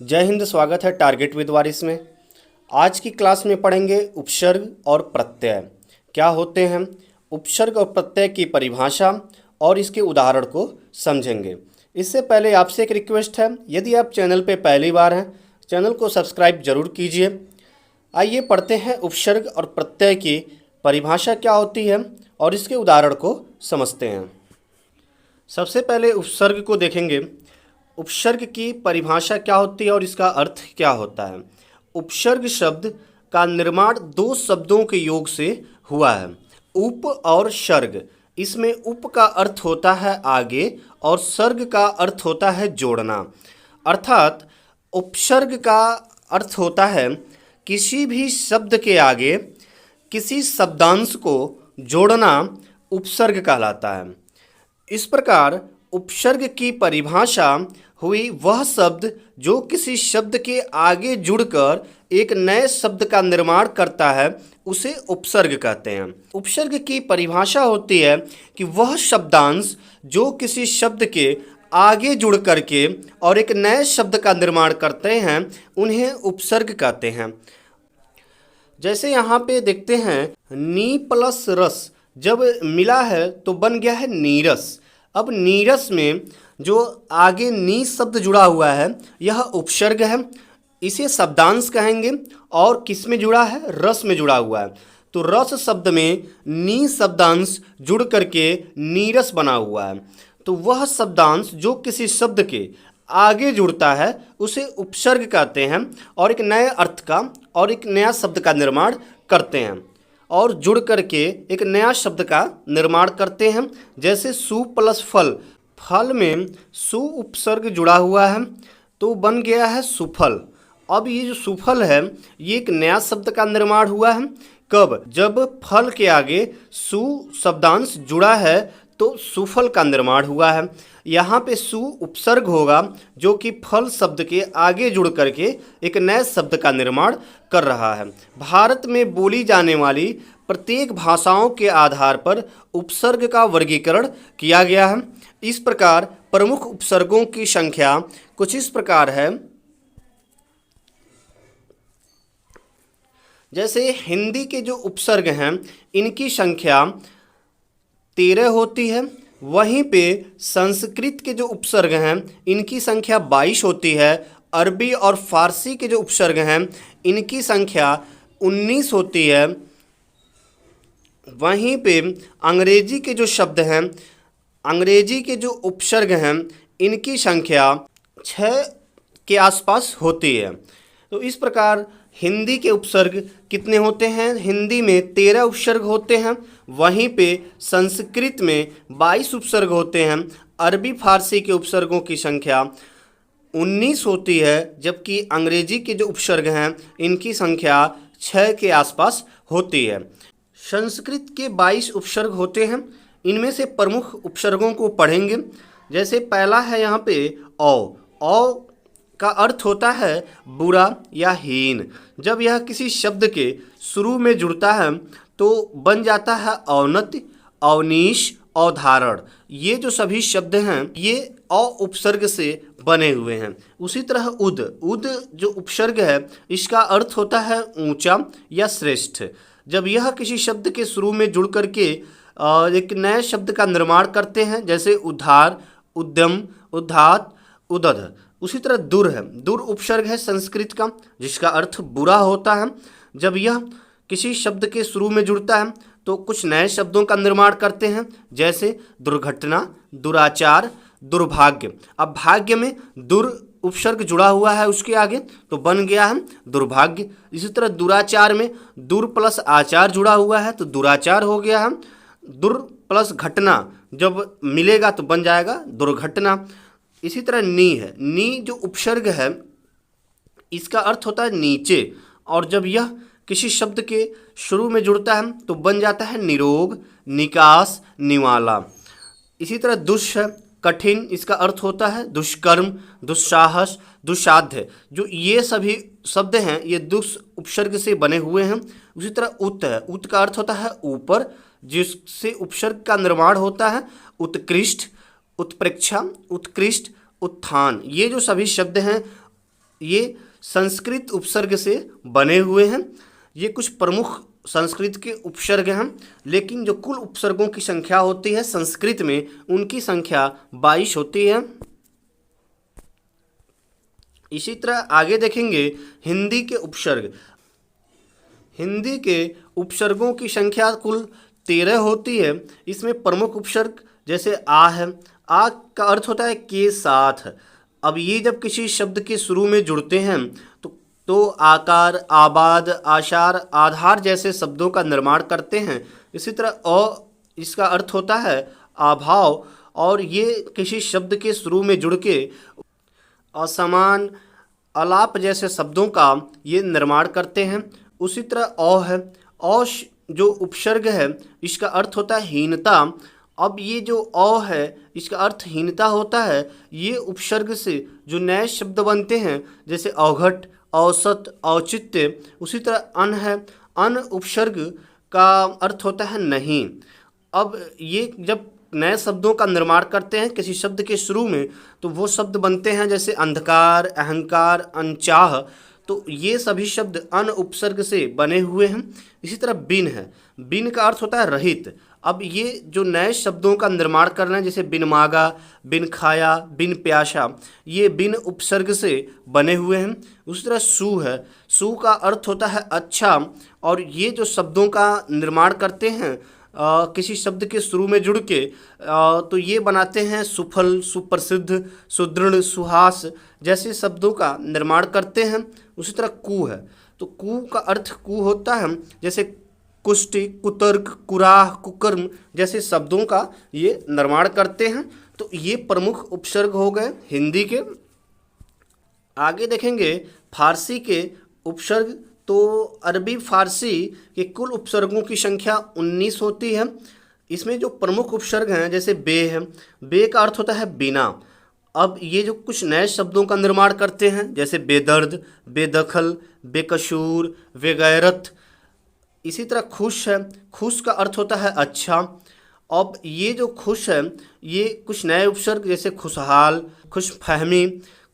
जय हिंद। स्वागत है टारगेट विद वारिस में। आज की क्लास में पढ़ेंगे उपसर्ग और प्रत्यय क्या होते हैं, उपसर्ग और प्रत्यय की परिभाषा और इसके उदाहरण को समझेंगे। इससे पहले आपसे एक रिक्वेस्ट है, यदि आप चैनल पे पहली बार हैं चैनल को सब्सक्राइब जरूर कीजिए। आइए पढ़ते हैं उपसर्ग और प्रत्यय की परिभाषा क्या होती है और इसके उदाहरण को समझते हैं। सबसे पहले उपसर्ग को देखेंगे। उपसर्ग की परिभाषा क्या होती है और इसका अर्थ क्या होता है। उपसर्ग शब्द का निर्माण दो शब्दों के योग से हुआ है, उप और सर्ग। इसमें उप का अर्थ होता है आगे और सर्ग का अर्थ होता है जोड़ना। अर्थात उपसर्ग का अर्थ होता है किसी भी शब्द के आगे किसी शब्दांश को जोड़ना उपसर्ग कहलाता है। इस प्रकार उपसर्ग की परिभाषा हुई वह शब्द जो किसी शब्द के आगे जुड़कर एक नए शब्द का निर्माण करता है, उसे उपसर्ग कहते हैं। उपसर्ग की परिभाषा होती है कि वह शब्दांश जो किसी शब्द के आगे जुड़ करके और एक नए शब्द का निर्माण करते हैं, उन्हें उपसर्ग कहते हैं। जैसे यहाँ पे देखते हैं, नी प्लस रस जब मिला है तो बन गया है नीरस। अब नीरस में जो आगे नी शब्द जुड़ा हुआ है यह उपसर्ग है, इसे शब्दांश कहेंगे। और किस में जुड़ा है? रस में जुड़ा हुआ है। तो रस शब्द में नी शब्दांश जुड़ करके नीरस बना हुआ है। तो वह शब्दांश जो किसी शब्द के आगे जुड़ता है उसे उपसर्ग कहते हैं और एक नए अर्थ का और एक नया शब्द का निर्माण करते हैं और जुड़ करके एक नया शब्द का निर्माण करते हैं। जैसे सु प्लस फल, फल में सु उपसर्ग जुड़ा हुआ है तो बन गया है सुफल। अब ये जो सुफल है ये एक नया शब्द का निर्माण हुआ है। कब? जब फल के आगे सु शब्दांश जुड़ा है तो सुफल का निर्माण हुआ है। यहाँ पे सु उपसर्ग होगा जो कि फल शब्द के आगे जुड़ करके एक नए शब्द का निर्माण कर रहा है। भारत में बोली जाने वाली प्रत्येक भाषाओं के आधार पर उपसर्ग का वर्गीकरण किया गया है। इस प्रकार प्रमुख उपसर्गों की संख्या कुछ इस प्रकार है। जैसे हिंदी के जो उपसर्ग हैं इनकी संख्या 13 होती है, वहीं पे संस्कृत के जो उपसर्ग हैं इनकी संख्या 22 होती है। अरबी और फारसी के जो उपसर्ग हैं इनकी संख्या 19 होती है। वहीं पे अंग्रेजी के जो शब्द हैं, अंग्रेजी के जो उपसर्ग हैं इनकी संख्या 6 के आसपास होती है। तो इस प्रकार हिंदी के उपसर्ग कितने होते हैं? हिंदी में 13 उपसर्ग होते हैं, वहीं पे संस्कृत में 22 उपसर्ग होते हैं। अरबी फारसी के उपसर्गों की संख्या 19 होती है, जबकि अंग्रेजी के जो उपसर्ग हैं इनकी संख्या 6 के आसपास होती है। संस्कृत के 22 उपसर्ग होते हैं। इनमें से प्रमुख उपसर्गों को पढ़ेंगे। जैसे पहला है यहाँ पे औ का अर्थ होता है बुरा या हीन। जब यह किसी शब्द के शुरू में जुड़ता है तो बन जाता है औन्नत्य, अवनीश, अवधारण। ये जो सभी शब्द हैं ये औ उपसर्ग से बने हुए हैं। उसी तरह उद जो उपसर्ग है इसका अर्थ होता है ऊंचा या श्रेष्ठ। जब यह किसी शब्द के शुरू में जुड़ करके एक नए शब्द का निर्माण करते हैं, जैसे उद्धार, उद्यम, उद्धात, उदध। उसी तरह दुर है, दुर उपसर्ग है संस्कृत का जिसका अर्थ बुरा होता है। जब यह किसी शब्द के शुरू में जुड़ता है तो कुछ नए शब्दों का निर्माण करते हैं, जैसे दुर्घटना, दुराचार, दुर्भाग्य। अब भाग्य में दुर उपसर्ग जुड़ा हुआ है उसके आगे तो बन गया है दुर्भाग्य। इसी तरह दुराचार में दुर प्लस आचार जुड़ा हुआ है तो दुराचार हो गया है। दुर प्लस घटना जब मिलेगा तो बन जाएगा दुर्घटना। इसी तरह नी है, नी जो उपसर्ग है इसका अर्थ होता है नीचे, और जब यह किसी शब्द के शुरू में जुड़ता है तो बन जाता है निरोग, निकास, निवाला। इसी तरह दुष् है, कठिन, इसका अर्थ होता है दुष्कर्म, दुस्साहस, दुस्साध्य। जो ये सभी शब्द हैं ये दुष् उपसर्ग से बने हुए हैं। उसी तरह उत है, उत का अर्थ होता है ऊपर, जिससे उपसर्ग का निर्माण होता है उत्कृष्ट, उत्प्रेक्षा, उत्कृष्ट, उत्थान। ये जो सभी शब्द हैं ये संस्कृत उपसर्ग से बने हुए हैं। ये कुछ प्रमुख संस्कृत के उपसर्ग हैं, लेकिन जो कुल उपसर्गों की संख्या होती है संस्कृत में, उनकी संख्या 22 होती है। इसी तरह आगे देखेंगे हिंदी के उपसर्ग। हिंदी के उपसर्गों की संख्या कुल 13 होती है। इसमें प्रमुख उपसर्ग जैसे आ है, आ का अर्थ होता है के साथ। अब ये जब किसी शब्द के शुरू में जुड़ते हैं तो आकार, आबाद, आशार, आधार जैसे शब्दों का निर्माण करते हैं। इसी तरह इसका अर्थ होता है अभाव, और ये किसी शब्द के शुरू में जुड़ के असमान, अलाप जैसे शब्दों का ये निर्माण करते हैं। उसी तरह है, जो उपसर्ग है इसका अर्थ होता है हीनता। अब ये जो है इसका अर्थ हीनता होता है। ये उपसर्ग से जो नए शब्द बनते हैं जैसे अवघट, औसत, औचित्य। उसी तरह अन है, अन उपसर्ग का अर्थ होता है नहीं। अब ये जब नए शब्दों का निर्माण करते हैं किसी शब्द के शुरू में, तो वो शब्द बनते हैं जैसे अंधकार, अहंकार, अनचाह। तो ये सभी शब्द अन उपसर्ग से बने हुए हैं। इसी तरह बिन है, बिन का अर्थ होता है रहित। अब ये जो नए शब्दों का निर्माण कर रहे हैं जैसे बिन मांगा, बिन खाया, बिन प्यासा, ये बिन उपसर्ग से बने हुए हैं। उसी तरह सु है, सु का अर्थ होता है अच्छा, और ये जो शब्दों का निर्माण करते हैं किसी शब्द के शुरू में जुड़ के, तो ये बनाते हैं सुफल, सुप्रसिद्ध, सुदृढ़, सुहास जैसे शब्दों का निर्माण करते हैं। उसी तरह कु है, तो कु का अर्थ कु होता है जैसे कुष्टि, कुतर्क, कुराह, कुकर्म जैसे शब्दों का ये निर्माण करते हैं। तो ये प्रमुख उपसर्ग हो गए हिंदी के। आगे देखेंगे फारसी के उपसर्ग। तो अरबी फारसी के कुल उपसर्गों की संख्या 19 होती है। इसमें जो प्रमुख उपसर्ग हैं जैसे बे है, बे का अर्थ होता है बिना। अब ये जो कुछ नए शब्दों का निर्माण करते हैं जैसे बेदर्द, बेदखल, बेकसूर, बेगैरत। इसी तरह खुश है, खुश का अर्थ होता है अच्छा। अब ये जो खुश है, ये कुछ नए उपसर्ग जैसे खुशहाल, खुशफहमी,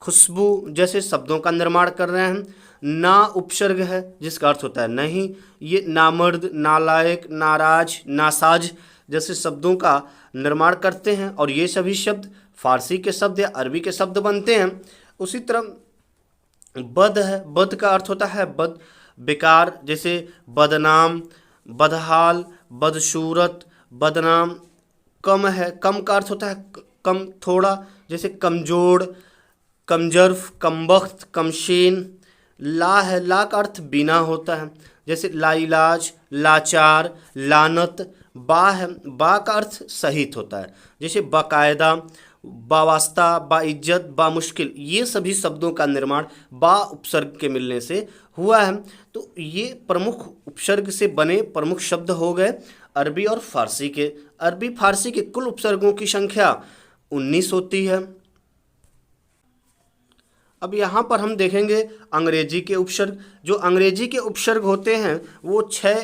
खुशबू जैसे शब्दों का निर्माण कर रहे हैं। ना उपसर्ग है जिसका अर्थ होता है नहीं। ये नामर्द, नालायक, नाराज, नासाज जैसे शब्दों का निर्माण करते हैं, और ये सभी शब्द फारसी के शब्द या अरबी के शब्द बनते हैं। उसी तरह बद है, बद का अर्थ होता है बद, बेकार जैसे बदनाम, बदहाल, बदसूरत, बदनाम। कम है, कम का अर्थ होता है कम, थोड़ा जैसे कमजोर, कमजर्फ, कमबख्त, कमशीन। ला है, ला का अर्थ बिना होता है जैसे लाइलाज, लाचार, लानत। बा है, बा का अर्थ सहित होता है जैसे बाकायदा, बावास्ता, बाइज्जत, बामुश्किल। ये सभी शब्दों का निर्माण बा उपसर्ग के मिलने से हुआ है। तो ये प्रमुख उपसर्ग से बने प्रमुख शब्द हो गए अरबी और फारसी के। अरबी फारसी के कुल उपसर्गों की संख्या 19 होती है। अब यहाँ पर हम देखेंगे अंग्रेजी के उपसर्ग। जो अंग्रेजी के उपसर्ग होते हैं वो 6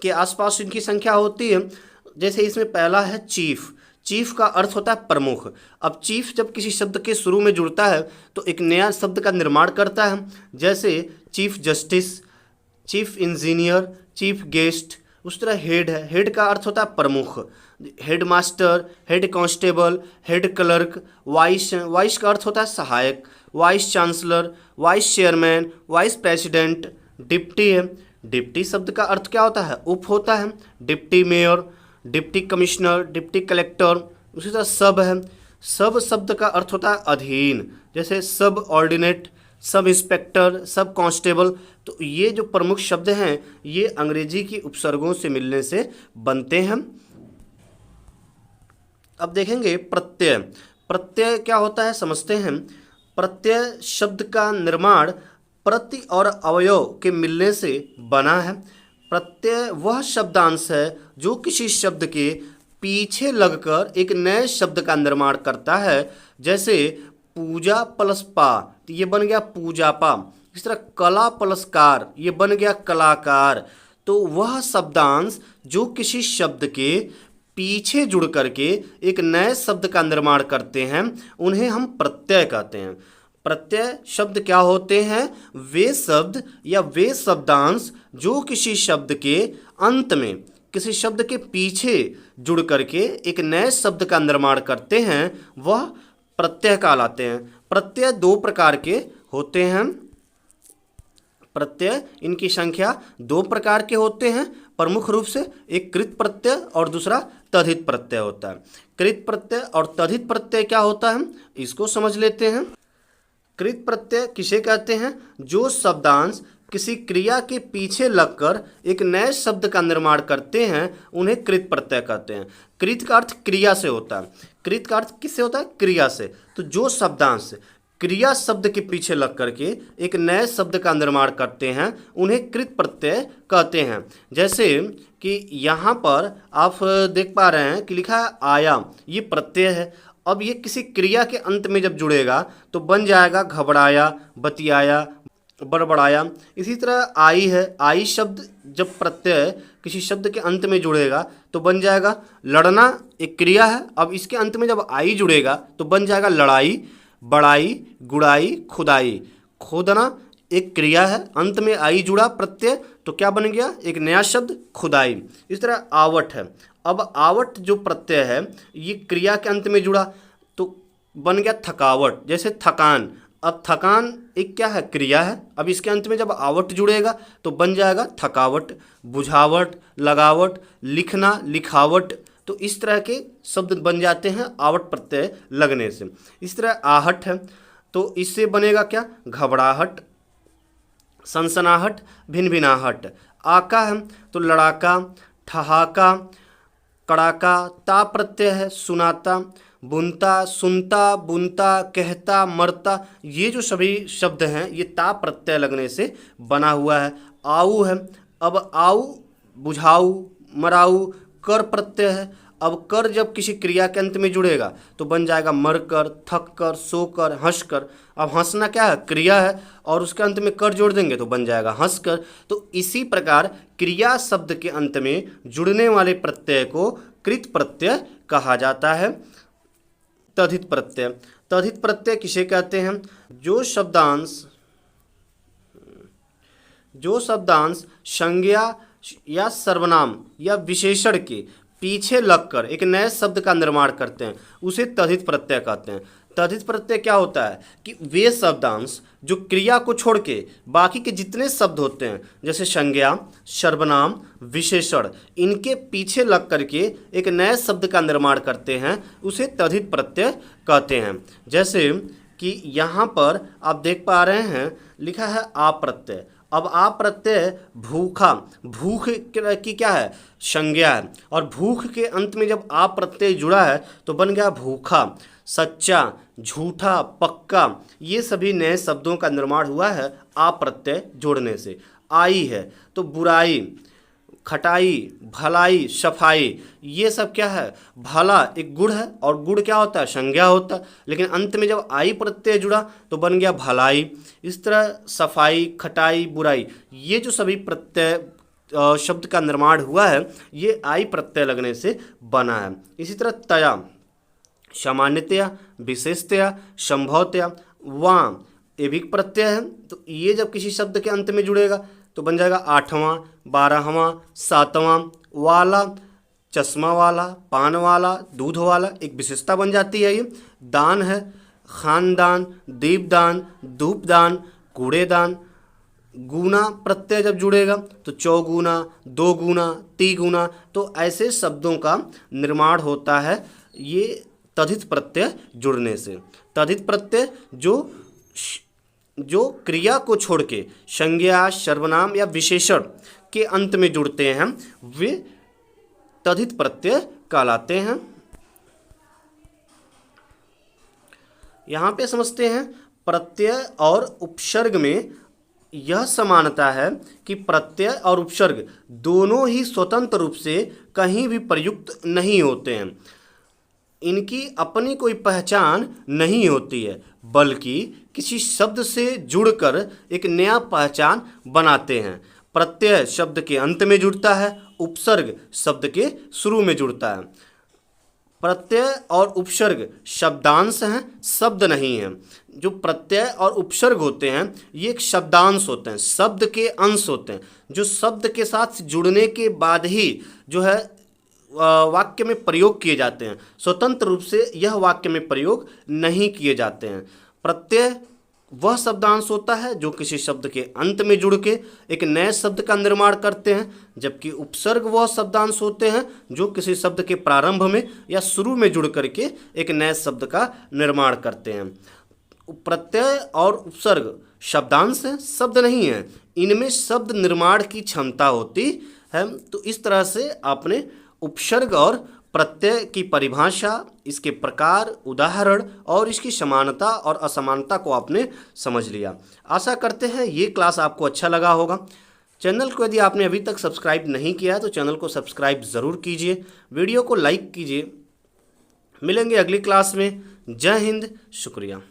के आसपास इनकी संख्या होती है। जैसे इसमें पहला है चीफ। चीफ का अर्थ होता है प्रमुख। अब चीफ जब किसी शब्द के शुरू में जुड़ता है तो एक नया शब्द का निर्माण करता है, जैसे chief justice, chief engineer, chief guest. उस तरह हेड है, हेड का अर्थ होता है प्रमुख। Head master, head constable, head clerk. Vice, vice का अर्थ होता है सहायक। Vice chancellor, vice chairman, vice president. Deputy है, डिप्टी शब्द का अर्थ क्या होता है उप होता है। Deputy mayor, deputy commissioner, deputy collector. उसी तरह सब है, सब शब्द का अर्थ होता है अधीन, जैसे सब ऑर्डिनेट, सब इंस्पेक्टर, सब कांस्टेबल। तो ये जो प्रमुख शब्द हैं ये अंग्रेजी की उपसर्गों से मिलने से बनते हैं। अब देखेंगे प्रत्यय। प्रत्यय क्या होता है समझते हैं। प्रत्यय शब्द का निर्माण प्रति और अवयव के मिलने से बना है। प्रत्यय वह शब्दांश है जो किसी शब्द के पीछे लगकर एक नए शब्द का निर्माण करता है। जैसे पूजा प्लस पा, तो ये बन गया पूजापा। इस तरह कला प्लस कार, ये बन गया कलाकार। तो वह शब्दांश जो किसी शब्द के पीछे जुड़ करके एक नए शब्द का निर्माण करते हैं उन्हें हम प्रत्यय कहते हैं। प्रत्यय शब्द क्या होते हैं? वे शब्द या वे शब्दांश जो किसी शब्द के अंत में, किसी शब्द के पीछे जुड़ करके एक नए शब्द का निर्माण करते हैं, वह प्रत्यय कहलाते हैं। प्रत्यय दो प्रकार के होते हैं। प्रत्यय, इनकी संख्या दो प्रकार के होते हैं प्रमुख रूप से। एक कृत प्रत्यय और दूसरा तद्धित प्रत्यय होता है। कृत प्रत्यय और तद्धित प्रत्यय क्या होता है, इसको समझ लेते हैं। कृत प्रत्यय किसे कहते हैं? जो शब्दांश किसी क्रिया के पीछे लगकर एक नए शब्द का निर्माण करते हैं, उन्हें कृत प्रत्यय कहते हैं। कृत का अर्थ क्रिया से होता है। कृत का अर्थ किससे होता है? क्रिया से। तो जो शब्दांश क्रिया शब्द के पीछे लग करके एक नए शब्द का निर्माण करते हैं, उन्हें कृत प्रत्यय कहते हैं। जैसे कि यहाँ पर आप देख पा रहे हैं कि लिखा है आया, ये प्रत्यय है। अब ये किसी क्रिया के अंत में जब जुड़ेगा तो बन जाएगा घबराया, बतियाया, बड़बड़ाया। इसी तरह आई है, आई शब्द जब प्रत्यय किसी शब्द के अंत में जुड़ेगा तो बन जाएगा लड़ना, एक क्रिया है। अब इसके अंत में जब आई जुड़ेगा तो बन जाएगा लड़ाई, बड़ाई, गुड़ाई, खुदाई। खोदना एक क्रिया है, अंत में आई जुड़ा प्रत्यय तो क्या बन गया? एक नया शब्द खुदाई। इस तरह आवट है। अब आवट जो प्रत्यय है ये क्रिया के अंत में जुड़ा तो बन गया थकावट। जैसे थकान, अब थकान एक क्या है? क्रिया है। अब इसके अंत में जब आवट जुड़ेगा तो बन जाएगा थकावट, बुझावट, लगावट, लिखना, लिखावट। तो इस तरह के शब्द बन जाते हैं आवट प्रत्यय लगने से। इस तरह आहट है तो इससे बनेगा क्या? घबराहट, सनसनाहट, भिनभिनाहट। आका है तो लड़ाका, ठहाका, कड़ाका। ता प्रत्यय है सुनाता, बुनता, सुनता, बुनता, कहता, मरता। ये जो सभी शब्द हैं ये ता प्रत्यय लगने से बना हुआ है। आऊ है, अब आऊ बुझाऊ, मराऊ। कर प्रत्यय है। अब कर जब किसी क्रिया के अंत में जुड़ेगा तो बन जाएगा मर कर, थक कर, सो कर, हंस कर। अब हंसना क्या है? क्रिया है और उसके अंत में कर जोड़ देंगे तो बन जाएगा हंस कर। तो इसी प्रकार क्रिया शब्द के अंत में जुड़ने वाले प्रत्यय को कृत प्रत्यय कहा जाता है। तद्धित प्रत्यय, तद्धित प्रत्यय किसे कहते हैं? जो शब्दांश संज्ञा या सर्वनाम या विशेषण के पीछे लगकर एक नए शब्द का निर्माण करते हैं, उसे तद्धित प्रत्यय कहते हैं। तद्धित प्रत्यय क्या होता है कि वे शब्दांश जो क्रिया को छोड़ के बाकी के जितने शब्द होते हैं, जैसे संज्ञा, सर्वनाम, विशेषण, इनके पीछे लग करके एक नए शब्द का निर्माण करते हैं, उसे तद्धित प्रत्यय कहते हैं। जैसे कि यहाँ पर आप देख पा रहे हैं लिखा है आ प्रत्यय। अब आ प्रत्यय भूखा, भूख की क्या है? संज्ञा है। और भूख के अंत में जब आ प्रत्यय जुड़ा है तो बन गया भूखा। सच्चा, झूठा, पक्का, ये सभी नए शब्दों का निर्माण हुआ है आ प्रत्यय जोड़ने से। आई है तो बुराई, खटाई, भलाई, सफाई, ये सब क्या है? भला एक गुण है और गुण क्या होता है? संज्ञा होता है। लेकिन अंत में जब आई प्रत्यय जुड़ा तो बन गया भलाई। इस तरह सफाई, खटाई, बुराई, ये जो सभी प्रत्यय शब्द का निर्माण हुआ है ये आई प्रत्यय लगने से बना है। इसी तरह तया, सामान्यतया, विशेषतया, संभवतया। वां एभिक प्रत्यय है तो ये जब किसी शब्द के अंत में जुड़ेगा तो बन जाएगा आठवां, बारहवां, सातवां। वाला चश्मा वाला, पान वाला, दूध वाला, एक विशेषता बन जाती है ये। दान है, खानदान, दीपदान, धूपदान, कूड़ेदान। गुना प्रत्यय जब जुड़ेगा तो चौगुना, दो गुना, तिगुना। तो ऐसे शब्दों का निर्माण होता है ये तद्धित प्रत्यय जुड़ने से। तद्धित प्रत्यय जो क्रिया को छोड़ के संज्ञा, सर्वनाम या विशेषण के अंत में जुड़ते हैं वे तद्धित प्रत्यय कहलाते हैं। यहाँ पे समझते हैं प्रत्यय और उपसर्ग में यह समानता है कि प्रत्यय और उपसर्ग दोनों ही स्वतंत्र रूप से कहीं भी प्रयुक्त नहीं होते हैं। इनकी अपनी कोई पहचान नहीं होती है, बल्कि किसी शब्द से जुड़कर एक नया पहचान बनाते हैं। प्रत्यय शब्द के अंत में जुड़ता है, उपसर्ग शब्द के शुरू में जुड़ता है। प्रत्यय और उपसर्ग शब्दांश हैं, शब्द नहीं हैं। जो प्रत्यय और उपसर्ग होते हैं ये एक शब्दांश होते हैं, शब्द के अंश होते हैं, जो शब्द के साथ जुड़ने के बाद ही जो है वाक्य में प्रयोग किए जाते हैं। स्वतंत्र रूप से यह वाक्य में प्रयोग नहीं किए जाते हैं। प्रत्यय वह शब्दांश होता है जो किसी शब्द के अंत में जुड़ के एक नए शब्द का निर्माण करते हैं, जबकि उपसर्ग वह शब्दांश होते हैं जो किसी शब्द के प्रारंभ में या शुरू में जुड़ करके एक नए शब्द का निर्माण करते हैं। प्रत्यय और उपसर्ग शब्दांश हैं, शब्द नहीं है। इनमें शब्द निर्माण की क्षमता होती है। तो इस तरह से आपने उपसर्ग और प्रत्यय की परिभाषा, इसके प्रकार, उदाहरण और इसकी समानता और असमानता को आपने समझ लिया। आशा करते हैं ये क्लास आपको अच्छा लगा होगा। चैनल को यदि आपने अभी तक सब्सक्राइब नहीं किया है तो चैनल को सब्सक्राइब ज़रूर कीजिए, वीडियो को लाइक कीजिए। मिलेंगे अगली क्लास में। जय हिंद, शुक्रिया।